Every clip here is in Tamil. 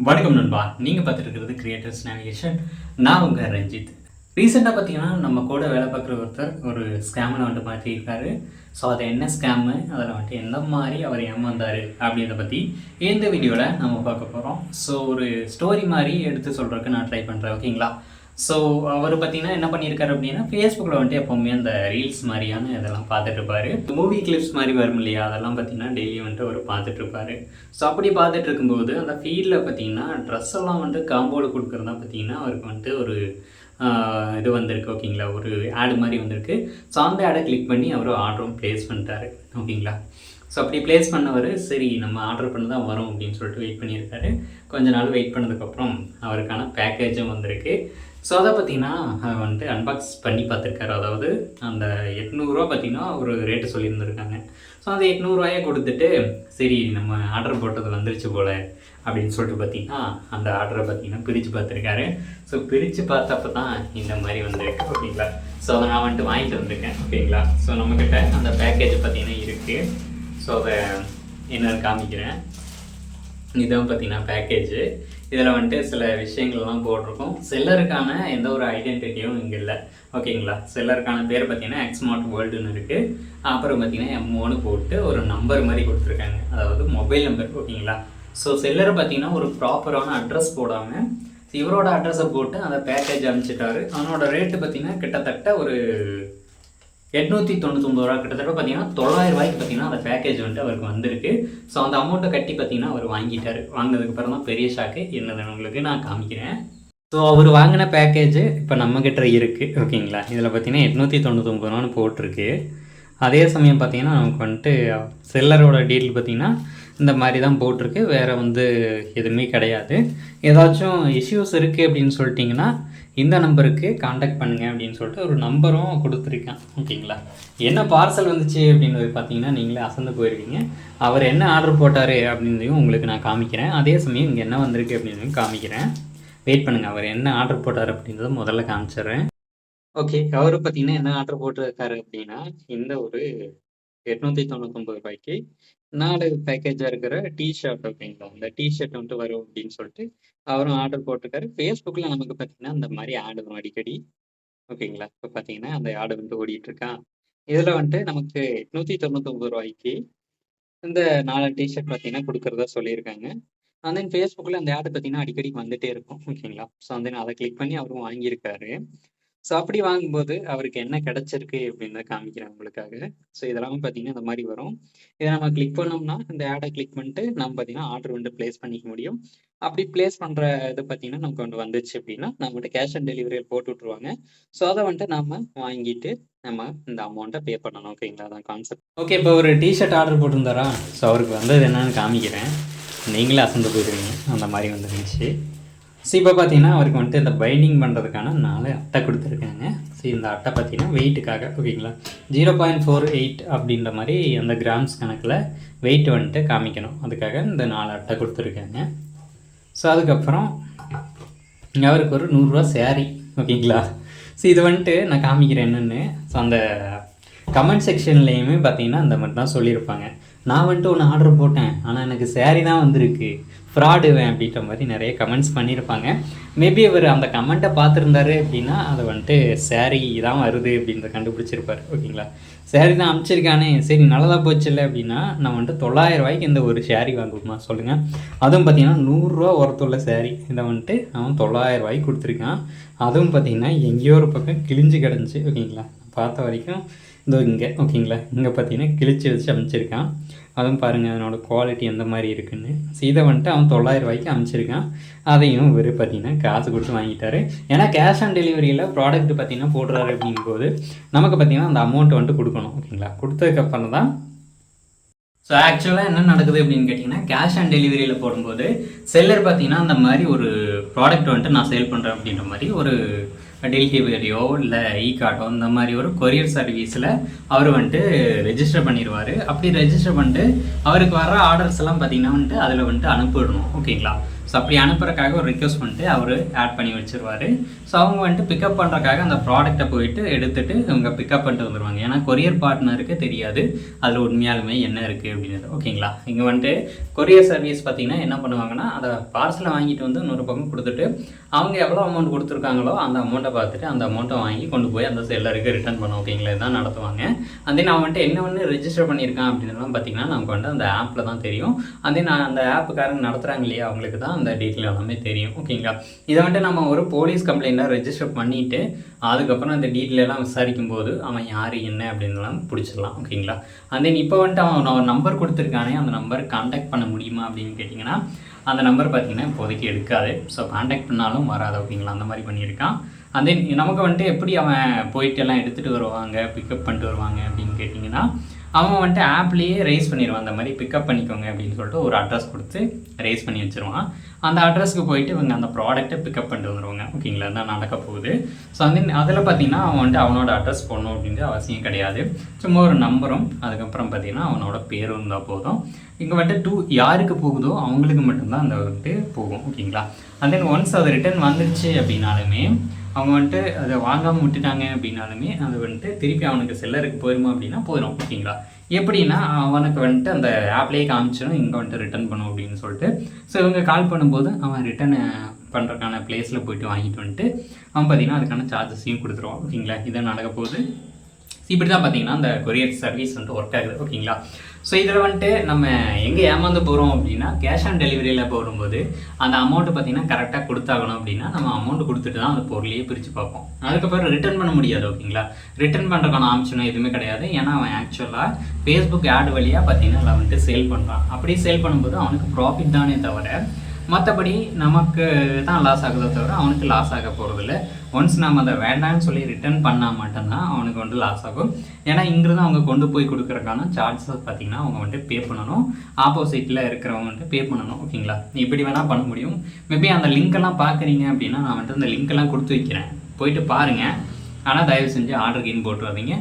வணக்கம் நண்பா, நீங்கள் பார்த்துட்டு இருக்கிறது கிரியேட்டர்ஸ் நேவிகேஷன். நான் உங்கள் ரஞ்சித். ரீசெண்டாக பார்த்தீங்கன்னா நம்ம கூட வேலை பார்க்குற ஒருத்தர் ஒரு ஸ்கேமில் வந்துட்டு மாற்றிருக்காரு. ஸோ அது என்ன ஸ்கேமு, அதில் வந்துட்டு எந்த மாதிரி அவர் ஏமாந்தார் அப்படின்றத பற்றி இந்த வீடியோவில் நம்ம பார்க்க போகிறோம். ஸோ ஒரு ஸ்டோரி மாதிரி எடுத்து சொல்கிறதுக்கு நான் ட்ரை பண்ணுறேன், ஓகேங்களா? ஸோ அவர் பார்த்தீங்கன்னா என்ன பண்ணியிருக்காரு அப்படின்னா, ஃபேஸ்புக்கில் வந்துட்டு எப்போவுமே அந்த ரீல்ஸ் மாதிரியான இதெல்லாம் பார்த்துட்ருப்பாரு. மூவி கிளிப்ஸ் மாதிரி வரும் இல்லையா, அதெல்லாம் பார்த்தீங்கன்னா டெய்லி வந்துட்டு அவர் பார்த்துட்ருப்பாரு. ஸோ அப்படி பார்த்துட்டு இருக்கும்போது அந்த ஃபீல்டில் பார்த்தீங்கன்னா ட்ரெஸ் எல்லாம் வந்துட்டு காம்போடு கொடுக்குறதா பார்த்தீங்கன்னா அவருக்கு வந்துட்டு ஒரு இது வந்திருக்கு, ஓகேங்களா? ஒரு ஆடு மாதிரி வந்திருக்கு. ஸோ அந்த ஆடை கிளிக் பண்ணி அவர் ஆர்டரும் ப்ளேஸ் பண்ணிட்டாரு, ஓகேங்களா? ஸோ அப்படி ப்ளேஸ் பண்ணவர் சரி நம்ம ஆர்டர் பண்ண தான் வரும் அப்படின்னு சொல்லிட்டு வெயிட் பண்ணியிருக்காரு. கொஞ்ச நாள் வெயிட் பண்ணதுக்கப்புறம் அவருக்கான பேக்கேஜும் வந்திருக்கு. ஸோ அதை பார்த்தீங்கன்னா வந்துட்டு அன்பாக்ஸ் பண்ணி பார்த்துருக்காரு. அதாவது அந்த 800 பார்த்தீங்கன்னா ஒரு ரேட்டு சொல்லியிருந்துருக்காங்க. ஸோ அந்த 800 கொடுத்துட்டு சரி நம்ம ஆர்டர் போட்டது வந்துருச்சு போல் அப்படின்னு சொல்லிட்டு பார்த்தீங்கன்னா அந்த ஆர்டரை பார்த்தீங்கன்னா பிரித்து பார்த்துருக்காரு. ஸோ பிரித்து பார்த்தப்போ தான் இந்த மாதிரி வந்திருக்கு, ஓகேங்களா? ஸோ அதை நான் வந்துட்டு வாங்கிட்டு வந்திருக்கேன், ஓகேங்களா? ஸோ நம்மக்கிட்ட அந்த பேக்கேஜ் பார்த்தீங்கன்னா இருக்குது. ஸோ அதை என்னென்னு காமிக்கிறேன். இதுதான் பார்த்தீங்கன்னா பேக்கேஜு. இதில் வந்துட்டு சில விஷயங்கள்லாம் போட்டிருக்கோம். செல்லருக்கான எந்த ஒரு ஐடென்டிட்டியும் இங்கே இல்லை, ஓகேங்களா? செல்லருக்கான பேர் பார்த்தீங்கன்னா எக்ஸ்மார்ட் வேர்ல்டுன்னு இருக்குது. அப்புறம் பார்த்தீங்கன்னா M1 போட்டு ஒரு நம்பர் மாதிரி கொடுத்துருக்காங்க, அதாவது மொபைல் நம்பர், ஓகேங்களா? ஸோ செல்லரை பார்த்தீங்கன்னா ஒரு ப்ராப்பரான அட்ரஸ் போடாமல் இவரோட அட்ரஸை போட்டு அந்த பேக்கேஜ் அனுப்பிச்சிட்டாரு. அவனோட ரேட்டு பார்த்தீங்கன்னா கிட்டத்தட்ட ஒரு 899 கிட்டத்தட்ட பார்த்தீங்கன்னா 900 பார்த்தீங்கன்னா அந்த பேக்கேஜ் வந்துட்டு அவருக்கு வந்திருக்கு. ஸோ அந்த அமௌண்ட்டை கட்டி பார்த்தீங்கன்னா அவர் வாங்கிட்டார். வாங்கினதுக்கப்புறம் தான் பெரிய ஷாக்கு என்னதுன்னு உங்களுக்கு நான் காமிக்கிறேன். ஸோ அவர் வாங்கின பேக்கேஜ் இப்போ நம்மக்கிட்ட இருக்குது, ஓகேங்களா? இதில் பார்த்தீங்கன்னா 899 போட்டிருக்கு. அதே சமயம் பார்த்தீங்கன்னா நமக்கு வந்துட்டு செல்லரோட டீட்டெயில் பார்த்தீங்கன்னா இந்த மாதிரி தான் போட்டிருக்கு. வேறு எதுவுமே கிடையாது. ஏதாச்சும் இஷ்யூஸ் இருக்குது அப்படின்னு சொல்லிட்டிங்கன்னா இந்த நம்பருக்கு காண்டாக்ட் பண்ணுங்கள் அப்படின்னு சொல்லிட்டு ஒரு நம்பரும் கொடுத்துருக்கேன், ஓகேங்களா? என்ன பார்சல் வந்துச்சு அப்படின்றது பார்த்தீங்கன்னா நீங்களே அசந்து போயிருக்கீங்க. அவர் என்ன ஆர்டர் போட்டார் அப்படின்றதையும் உங்களுக்கு நான் காமிக்கிறேன். அதே சமயம் இங்கே என்ன வந்திருக்கு அப்படின்றதையும் காமிக்கிறேன். வெயிட் பண்ணுங்கள், அவர் என்ன ஆர்டர் போட்டார் அப்படின்றத முதல்ல காமிச்சிட்றேன். ஓகே, அவர் பார்த்தீங்கன்னா என்ன ஆர்டர் போட்டிருக்காரு அப்படின்னா இந்த ஒரு 899 4 பேக்கேஜாக இருக்கிற டிஷர்ட், ஓகேங்களா? அந்த டிஷர்ட் வந்துட்டு வரும் அப்படின்னு சொல்லிட்டு அவரும் ஆர்டர் போட்டிருக்காரு. ஃபேஸ்புக்கில் நமக்கு பார்த்தீங்கன்னா அந்த மாதிரி ஆடு வரும் அடிக்கடி, ஓகேங்களா? இப்போ பார்த்தீங்கன்னா அந்த ஆடு வந்துட்டு ஓடிட்டுருக்கான். இதில் வந்துட்டு நமக்கு 899 இந்த 4 டிஷர்ட் பார்த்தீங்கன்னா கொடுக்குறதா சொல்லியிருக்காங்க. அண்ட் தென் ஃபேஸ்புக்கில் அந்த ஆடு பார்த்தீங்கன்னா அடிக்கடி வந்துகிட்டே இருக்கும், ஓகேங்களா? ஸோ அதை கிளிக் பண்ணி அவரும் வாங்கியிருக்காரு. ஸோ அப்படி வாங்கும்போது அவருக்கு என்ன கிடச்சிருக்கு அப்படின்னு காமிக்கிறேன் உங்களுக்காக. ஸோ இதெல்லாம் பார்த்தீங்கன்னா இந்த மாதிரி வரும். இதை நம்ம கிளிக் பண்ணோம்னா இந்த ஆடை கிளிக் பண்ணிட்டு நம்ம பார்த்தீங்கன்னா ஆர்டர் வந்துட்டு ப்ளேஸ் பண்ணிக்க முடியும். அப்படி ப்ளேஸ் பண்ணுற இது பார்த்தீங்கன்னா நமக்கு வந்துச்சு அப்படின்னா நம்மகிட்ட கேஷ் ஆன் டெலிவரியில் போட்டு விட்ருவாங்க. ஸோ அதை வந்துட்டு நம்ம வாங்கிட்டு நம்ம இந்த அமௌண்ட்டை பே பண்ணணும், ஓகேங்களா? அதான் கான்செப்ட். ஓகே, இப்போ ஒரு டிஷர்ட் ஆர்டர் போட்டிருந்தாரா? ஸோ அவருக்கு வந்தது என்னன்னு காமிக்கிறேன். நீங்களே அசந்து போயிடுவீங்க, அந்த மாதிரி வந்துருந்துச்சு. ஸோ இப்போ பார்த்தீங்கன்னா அவருக்கு வந்துட்டு இந்த பைண்டிங் பண்ணுறதுக்கான 4 அட்டை கொடுத்துருக்காங்க. ஸோ இந்த அட்டை பார்த்தீங்கன்னா வெயிட்டுக்காக, ஓகேங்களா? 0.48 அப்படின்ற மாதிரி அந்த கிராம்ஸ் கணக்கில் வெயிட் வந்துட்டு காமிக்கணும். அதுக்காக இந்த 4 அட்டை கொடுத்துருக்காங்க. ஸோ அதுக்கப்புறம் அவருக்கு ஒரு 100 சேரீ, ஓகேங்களா? ஸோ இது வந்துட்டு நான் காமிக்கிறேன் என்னென்னு. ஸோ அந்த கமெண்ட் செக்ஷன்லேயுமே பார்த்தீங்கன்னா அந்த மாதிரி தான் சொல்லியிருப்பாங்க. நான் வந்துட்டு ஒன்று ஆர்டர் போட்டேன், ஆனால் எனக்கு சேரீ தான் வந்திருக்கு, ஃப்ராடுவேன் அப்படின்ற மாதிரி நிறைய கமெண்ட்ஸ் பண்ணியிருப்பாங்க. மேபி அவர் அந்த கமெண்ட்டை பார்த்துருந்தாரு அப்படின்னா அதை வந்துட்டு சேரீ தான் வருது அப்படின்றத கண்டுபிடிச்சிருப்பார், ஓகேங்களா? சேரீ தான் அனுப்பிச்சிருக்கானே, சரி நல்லதாக போச்சு இல்லை அப்படின்னா நான் வந்துட்டு 900 இந்த ஒரு சேரீ வாங்குவோமா சொல்லுங்கள்? அதுவும் பார்த்தீங்கன்னா 100 ஒருத்துள்ள சேரீ. இதை வந்துட்டு அவன் 900 கொடுத்துருக்கான். அதுவும் பார்த்தீங்கன்னா எங்கேயோ ஒரு பக்கம் கிழிஞ்சு கிடந்துச்சு, ஓகேங்களா? பார்த்த வரைக்கும் இதோ இங்கே, ஓகேங்களா? இங்கே பார்த்தீங்கன்னா கிழிச்சு வச்சு அனுப்பிச்சிருக்கான். அதுவும் பாருங்கள் அதனோட குவாலிட்டி எந்த மாதிரி இருக்குன்னு. ஸோ இதை வந்துட்டு அவன் 900 அனுப்பிச்சிருக்கான். அதையும் இவர் பார்த்தீங்கன்னா காசு கொடுத்து வாங்கிட்டார். ஏன்னா கேஷ் ஆன் டெலிவரியில் ப்ராடக்ட் பார்த்தீங்கன்னா போடுறாரு அப்படிங்கும்போது நமக்கு பார்த்தீங்கன்னா அந்த அமௌண்ட்டை வந்துட்டு கொடுக்கணும், ஓகேங்களா? கொடுத்ததுக்கப்புறம் தான் ஸோ ஆக்சுவலாக என்ன நடக்குது அப்படின்னு கேட்டிங்கன்னா கேஷ் ஆன் டெலிவரியில் போடும்போது செல்லர் பார்த்தீங்கன்னா அந்த மாதிரி ஒரு ப்ராடக்ட் வந்துட்டு நான் சேல் பண்ணுறேன் அப்படின்ற மாதிரி ஒரு டெலிவரியோ இல்லை கார்டோ இந்த மாதிரி ஒரு கொரியர் சர்வீஸில் அவர் வந்துட்டு ரெஜிஸ்டர் பண்ணிடுவார். அப்படி ரெஜிஸ்டர் பண்ணிட்டு அவருக்கு வர ஆர்டர்ஸ் எல்லாம் பார்த்தீங்கன்னா வந்துட்டு அதில் வந்துட்டு அனுப்பிடணும். ஓகேங்களா? ஸோ அப்படி அனுப்புறதுக்காக ஒரு ரிக்வஸ்ட் பண்ணிட்டு அவர் ஆட் பண்ணி வச்சுருவார். ஸோ அவங்க வந்துட்டு பிக்கப் பண்ணுறக்காக அந்த ப்ராடக்ட்டை போயிட்டு எடுத்துகிட்டு இவங்க பிக்கப் பண்ணிட்டு வந்துடுவாங்க. ஏன்னா கொரியர் பார்ட்னருக்கு தெரியாது அதில் உண்மையாலுமே என்ன இருக்குது அப்படின்றது. ஓகேங்களா? இங்கே வந்துட்டு கொரியர் சர்வீஸ் பார்த்திங்கன்னா என்ன பண்ணுவாங்கன்னா, அதை பார்சலை வாங்கிட்டு வந்து இன்னொரு பக்கம் கொடுத்துட்டு அவங்க எவ்வளோ அமௌண்ட் கொடுத்துருக்காங்களோ அந்த அமௌண்ட்டை பார்த்துட்டு அந்த அமௌண்ட்டை வாங்கி கொண்டு போய் அந்த செல்லருக்கு ரிட்டர்ன் பண்ணுவோம். ஓகேங்களா? இதுதான் நடத்துவாங்க. அதே நான் வந்துட்டு என்ன ஒன்று ரெஜிஸ்டர் பண்ணியிருக்கேன் அப்படின்றலாம் பார்த்திங்கன்னா நமக்கு வந்துட்டு அந்த ஆப்பில் தான் தெரியும். அதே நான் அந்த ஆப்புக்காரங்க நடத்துகிறாங்க இல்லையா, அவங்களுக்கு தான் அந்த டீட்டெயில் எல்லாமே தெரியும். ஓகேங்களா? இதை வந்துட்டு நம்ம ஒரு போலீஸ் கம்ப்ளைண்ட்டாக ரெஜிஸ்டர் பண்ணிவிட்டு அதுக்கப்புறம் அந்த டீட்டெயில் எல்லாம் விசாரிக்கும் போது அவன் யார் என்ன அப்படின்லாம் பிடிச்சிடலாம். ஓகேங்களா? தென் இப்போ வந்துட்டு அவன் ஒரு நம்பர் கொடுத்துருக்கானே, அந்த நம்பருக்கு கான்டாக்ட் பண்ண முடியுமா அப்படின்னு கேட்டிங்கன்னா அந்த நம்பர் பார்த்திங்கன்னா இப்போதைக்கு எடுக்காது. ஸோ கான்டாக்ட் பண்ணாலும் வராது. ஓகேங்களா? அந்த மாதிரி பண்ணியிருக்கான். தென் நமக்கு வந்துட்டு எப்படி அவன் போயிட்டு எல்லாம் எடுத்துகிட்டு வருவாங்க, பிக்கப் பண்ணிட்டு வருவாங்க அப்படின்னு கேட்டிங்கன்னா, அவன் வந்துட்டு ஆப்லேயே ரைஸ் பண்ணிடுவான். அந்த மாதிரி பிக்கப் பண்ணிக்கோங்க அப்படின்னு சொல்லிட்டு ஒரு அட்ரஸ் கொடுத்து ரைஸ் பண்ணி வச்சுருவான். அந்த அட்ரஸ்க்கு போயிட்டு இவங்க அந்த ப்ராடக்ட்டை பிக்கப் பண்ணிட்டு வந்துடுவாங்க. ஓகேங்களா? தான் நடக்க போகுது. ஸோ அதில் பார்த்திங்கன்னா அவன் வந்துட்டு அவனோட அட்ரஸ் போடணும் அப்படின்ற அவசியம் கிடையாது. சும்மா ஒரு நம்பரும் அதுக்கப்புறம் பார்த்திங்கன்னா அவனோட பேரும் இருந்தால் போதும். இங்கே வந்துட்டு யாருக்கு போகுதோ அவங்களுக்கு மட்டும்தான் அந்த வந்துட்டு போகும். ஓகேங்களா? தென் ஒன்ஸ் அது ரிட்டர்ன் வந்துடுச்சு அப்படின்னாலுமே அவங்க வந்துட்டு அதை வாங்காமல் விட்டுட்டாங்க அப்படின்னாலுமே அது வந்துட்டு திருப்பி அவனுக்கு செல்லருக்கு போயிடுமா அப்படின்னா போயிடும். ஓகேங்களா? எப்படின்னா அவனுக்கு வந்துட்டு அந்த ஆப்லேயே காமிச்சிடும் இங்கே வந்துட்டு ரிட்டர்ன் பண்ணும் அப்படின்னு சொல்லிட்டு. ஸோ இவங்க கால் பண்ணும்போது அவன் ரிட்டர்ன் பண்ணுறதுக்கான பிளேஸில் போயிட்டு வாங்கிட்டு வந்துட்டு அவன் பார்த்திங்கன்னா அதுக்கான சார்ஜஸையும் கொடுத்துருவான். ஓகேங்களா? இதை நடக்க போகுது. இப்படி தான் பார்த்திங்கன்னா அந்த கொரியர் சர்வீஸ் வந்துட்டு ஒர்க் ஆகுது. ஓகேங்களா? ஸோ இதில் வந்துட்டு நம்ம எங்கே ஏமாந்து போகிறோம் அப்படின்னா, கேஷ் ஆன் டெலிவரியில் போடும்போது அந்த அமௌண்ட்டு பார்த்திங்கன்னா கரெக்டாக கொடுத்தாகணும். அப்படின்னா நம்ம அமௌண்ட்டு கொடுத்துட்டு தான் அந்த பொருளையே பிரித்து பார்ப்போம். அதுக்கப்புறம் ரிட்டர்ன் பண்ண முடியாது. ஓகேங்களா? ரிட்டர்ன் பண்ணுறதுக்கான ஆப்ஷனும் எதுவுமே கிடையாது. ஏன்னா அவன் ஆக்சுவலாக ஃபேஸ்புக் ஆட் வழியாக பார்த்திங்கன்னா அதில் வந்துட்டு சேல் பண்ணுறான். அப்படி சேல் பண்ணும்போது அவனுக்கு ப்ராஃபிட் தானே தவிர மற்றபடி நமக்கு தான் லாஸ் ஆகுதோ தவிர அவனுக்கு லாஸ் ஆக போகிறதில்ல. ஒன்ஸ் நம்ம அதை வேண்டான்னு சொல்லி ரிட்டர்ன் பண்ணால் மட்டும்தான் அவனுக்கு வந்துட்டு லாஸ் ஆகும். ஏன்னா இங்கிருந்து அவங்க கொண்டு போய் கொடுக்குறக்கான சார்ஜஸ் பார்த்திங்கன்னா அவங்க வந்துட்டு பே பண்ணணும். ஆப்போசிட்டில் இருக்கிறவங்க வந்துட்டு பே பண்ணணும். ஓகேங்களா? இப்படி வேணால் பண்ண முடியும். மேபி அந்த லிங்க்கெல்லாம் பார்க்குறீங்க அப்படின்னா நான் வந்துட்டு அந்த லிங்க்கெல்லாம் கொடுத்து வைக்கிறேன், போயிட்டு பாருங்கள். ஆனால் தயவு செஞ்சு ஆர்டருக்கு போட்டுறாதீங்க.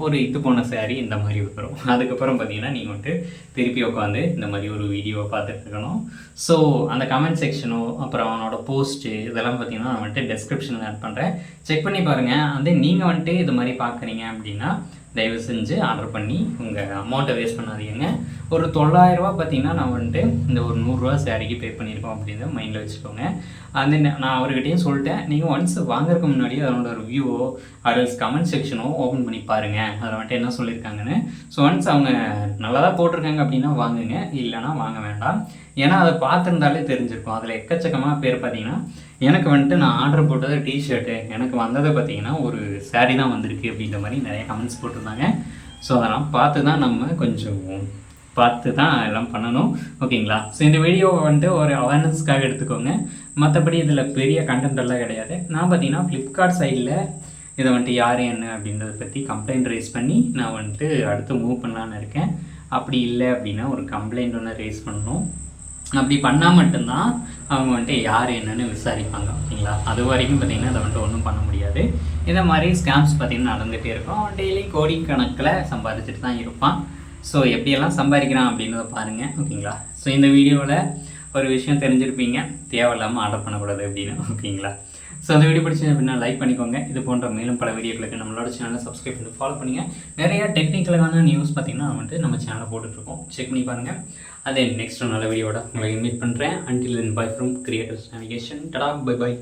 ஒரு இது போன சாரீ இந்த மாதிரி வரும். அதுக்கப்புறம் பார்த்தீங்கன்னா நீங்கள் வந்துட்டு திருப்பி உட்காந்து இந்த மாதிரி ஒரு வீடியோவை பார்த்துட்டு இருக்கணும். ஸோ அந்த கமெண்ட் செக்ஷனோ அப்புறம் அவனோட போஸ்ட்டு இதெல்லாம் பார்த்தீங்கன்னா நான் வந்துட்டு டெஸ்கிரிப்ஷனில் ஆட் பண்ணுறேன், செக் பண்ணி பாருங்கள். நீங்கள் வந்துட்டு இது மாதிரி பார்க்குறீங்க அப்படின்னா தயவு செஞ்சு ஆர்டர் பண்ணி உங்கள் அமௌண்ட்டை வேஸ்ட் பண்ணாதீங்க. ஒரு 900 பார்த்தீங்கன்னா நான் வந்துட்டு இந்த ஒரு 100 சாரிக்கு பே பண்ணியிருக்கோம் அப்படின்னு மைண்டில் வச்சுக்கோங்க. நான் அவர்கிட்டையும் சொல்லிட்டேன், நீங்கள் ஒன்ஸ் வாங்குறதுக்கு முன்னாடி அதனோட ரிவ்யூவோ அதர்ஸ் கமெண்ட் செக்ஷனோ ஓப்பன் பண்ணி பாருங்கள், அதில் வந்துட்டு என்ன சொல்லியிருக்காங்கன்னு. ஸோ ஒன்ஸ் அவங்க நல்லா தான் போட்டிருக்காங்க அப்படின்னா வாங்குங்க, இல்லைனா வாங்க வேண்டாம். ஏன்னா அதை பார்த்துருந்தாலே தெரிஞ்சிருக்கும். அதில் எக்கச்சக்கமாக பேர் பார்த்தீங்கன்னா எனக்கு வந்துட்டு நான் ஆர்டர் போட்டது டிஷர்ட்டு, எனக்கு வந்ததை பார்த்தீங்கன்னா ஒரு சாரீ தான் வந்திருக்கு அப்படின்ற மாதிரி நிறைய கமெண்ட்ஸ் போட்டிருந்தாங்க. ஸோ அதெல்லாம் பார்த்து தான் நம்ம கொஞ்சம் பார்த்து தான் எல்லாம் பண்ணணும். ஓகேங்களா? ஸோ இந்த வீடியோவை வந்துட்டு ஒரு அவேர்னஸ்க்காக எடுத்துக்கோங்க. மற்றபடி இதில் பெரிய கண்டென்ட் எல்லாம் கிடையாது. நான் பார்த்தீங்கன்னா ஃப்ளிப்கார்ட் சைடில் இதை வந்துட்டு யார் என்ன அப்படின்றத பற்றி கம்ப்ளைண்ட் ரைஸ் பண்ணி நான் வந்துட்டு அடுத்து மூவ் பண்ணலான்னு இருக்கேன். அப்படி இல்லை அப்படின்னா ஒரு கம்ப்ளைண்ட் ஒன்று ரைஸ் பண்ணணும். அப்படி பண்ணால் மட்டும்தான் அவங்க வந்துட்டு யார் என்னன்னு விசாரிப்பாங்க. ஓகேங்களா? அது வரைக்கும் பார்த்திங்கன்னா அதை வந்துட்டு ஒன்றும் பண்ண முடியாது. இந்த மாதிரி ஸ்கேம்ஸ் பார்த்திங்கன்னா நடந்துகிட்டே இருக்கும். டெய்லி கோடிக்கணக்கில் சம்பாதிச்சுட்டு தான் இருப்பான். ஸோ எப்படியெல்லாம் சம்பாதிக்கிறான் அப்படின்றத பாருங்கள். ஓகேங்களா? ஸோ இந்த வீடியோவில் ஒரு விஷயம் தெரிஞ்சிருப்பீங்க, தேவையில்லாமல் ஆர்டர் பண்ணக்கூடாது அப்படின்னு. ஓகேங்களா? ஸோ அந்த வீடியோ பிடிச்சி அப்படின்னா லைக் பண்ணிக்கோங்க. இது போன்ற மேலும் பல வீடியோக்களுக்கு நம்மளோட சேனலை சப்ஸ்கிரைப் பண்ணி ஃபாலோ பண்ணுங்கள். நிறையா டெக்னிக்கலான நியூஸ் பார்த்திங்கன்னா வந்துட்டு நம்ம சேனலில் போட்டுட்ருக்கோம், செக் பண்ணி பாருங்கள். அதே நெக்ஸ்ட் நல்ல வீடியோட உங்களை இன்வைட் பண்ணுறேன். Until then by from creators navigation. டடா, பை பை.